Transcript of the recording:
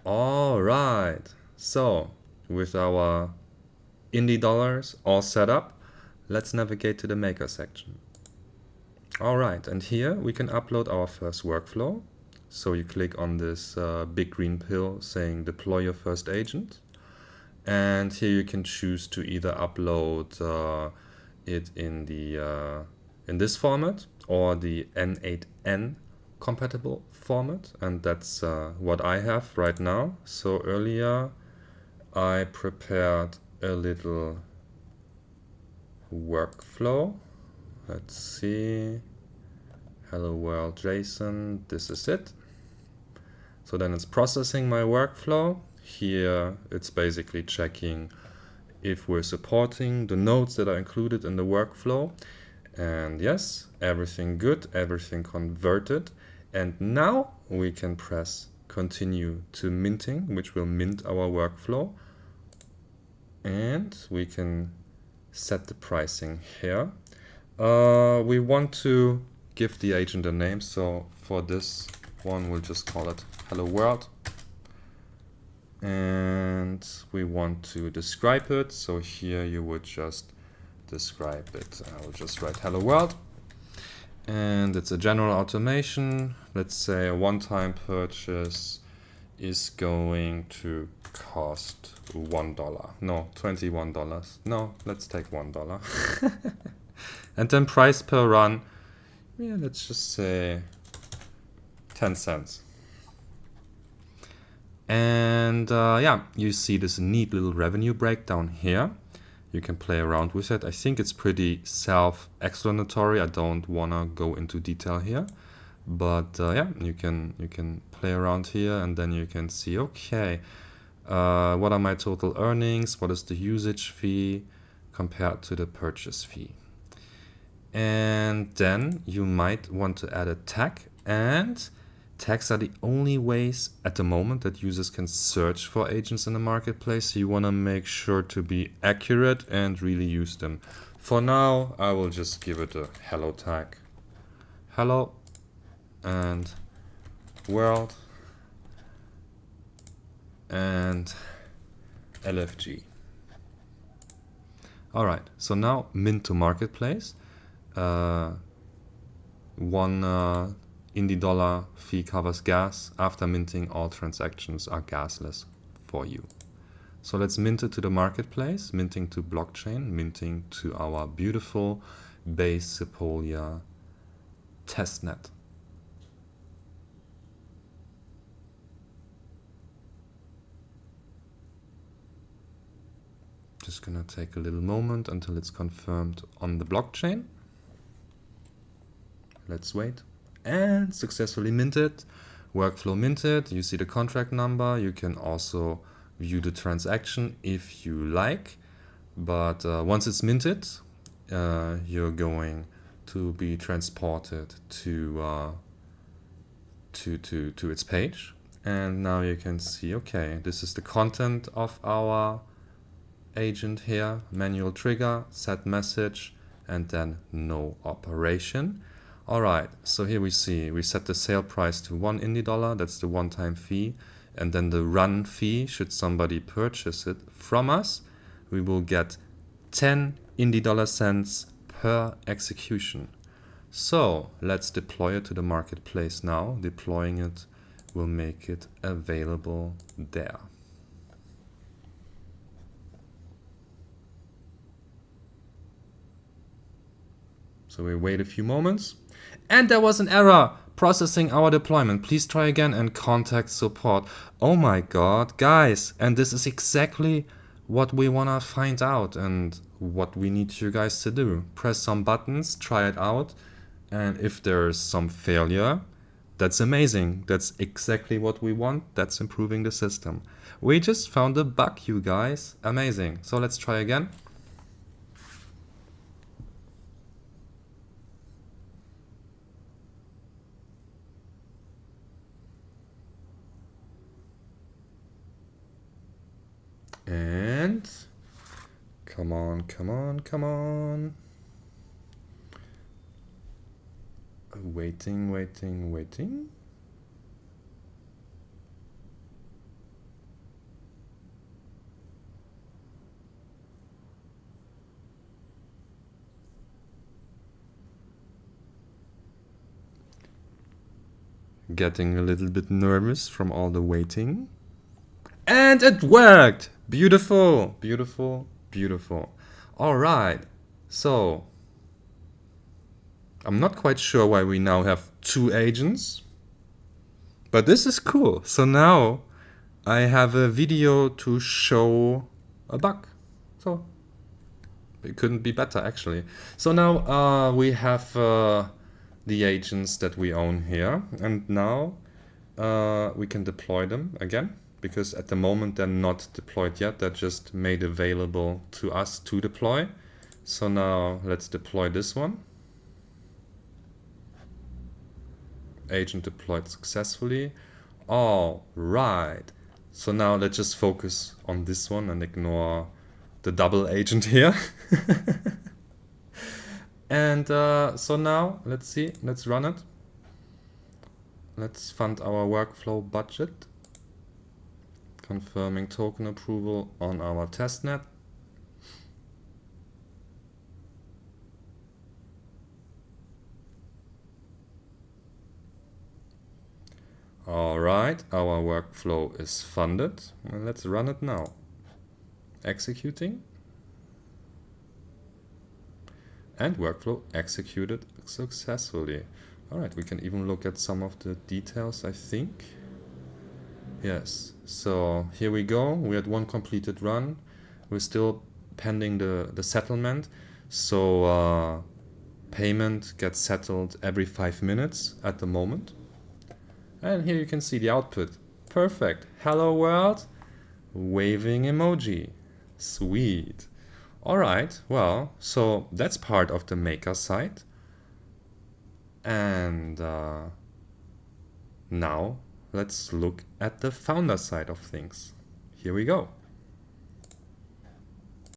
All right. So with our indie dollars all set up, let's navigate to the maker section. All right, and here we can upload our first workflow. So you click on this big green pill saying deploy your first agent. And here you can choose to either upload it in the in this format or the n8n compatible format, and that's what I have right now. So earlier I prepared a little workflow. Let's see. Hello world JSON, this is it. So then it's processing my workflow. Here it's basically checking if we're supporting the nodes that are included in the workflow. And yes, everything good, everything converted. And now we can press continue to minting, which will mint our workflow. And we can set the pricing here. We want to give the agent a name. So for this one, we'll just call it Hello World. And we want to describe it. So here you would just describe it. I will just write Hello World. And it's a general automation. Let's say a one-time purchase is going to cost $1. No, $21. No, let's take $1. And then price per run, yeah, let's just say 10 cents. And yeah, you see this neat little revenue breakdown here. You can play around with it. I think it's pretty self-explanatory. I don't want to go into detail here. But yeah, you can play around here, and then you can see, okay, what are my total earnings? What is the usage fee compared to the purchase fee? And then you might want to add a tag, and tags are the only ways at the moment that users can search for agents in the marketplace. So you want to make sure to be accurate and really use them. For now, I will just give it a hello tag. Hello and world and LFG. All right, so now mint to marketplace. One indie dollar fee covers gas. After minting, all transactions are gasless for you. So let's mint it to the marketplace, minting to blockchain, minting to our beautiful base Sepolia testnet. Just gonna take a little moment until it's confirmed on the blockchain. Let's wait. And successfully minted. Workflow minted. You see the contract number. You can also view the transaction if you like. But once it's minted, you're going to be transported to its page. And now you can see, okay, this is the content of our agent here. Manual trigger, set message, and then no operation. All right, so here we see we set the sale price to $1 indie dollar. That's the one-time fee. And then the run fee, should somebody purchase it from us, we will get 10 indie dollar cents per execution. So let's deploy it to the marketplace now. Deploying it will make it available there. So we wait a few moments. And there was an error processing our deployment. Please try again and contact support. Oh my god, guys. And this is exactly what we want to find out and what we need you guys to do. Press some buttons, try it out. And if there's some failure, that's amazing. That's exactly what we want. That's improving the system. We just found a bug, you guys. Amazing. So let's try again. And come on, come on, come on. Waiting, waiting, waiting. getting a little bit nervous from all the waiting. And it worked! Beautiful, beautiful, beautiful. All right, so I'm not quite sure why we now have 2 agents, but this is cool. So now I have a video to show a bug. So it couldn't be better, actually. So now we have the agents that we own here, and now we can deploy them again, because at the moment they're not deployed yet. They're just made available to us to deploy. So now let's deploy this one. Agent deployed successfully. All right. So now let's just focus on this one and ignore the double agent here. And so now let's see, let's run it. Let's fund our workflow budget. Confirming token approval on our testnet. All right, our workflow is funded. And let's run it now. Executing. And workflow executed successfully. All right, we can even look at some of the details, I think. Yes, so here we go. We had one completed run. We're still pending the settlement. So payment gets settled every 5 minutes at the moment. And here you can see the output. Perfect. Hello world. Waving emoji. Sweet. All right, well, so that's part of the maker side. And now let's look at the founder side of things. Here we go.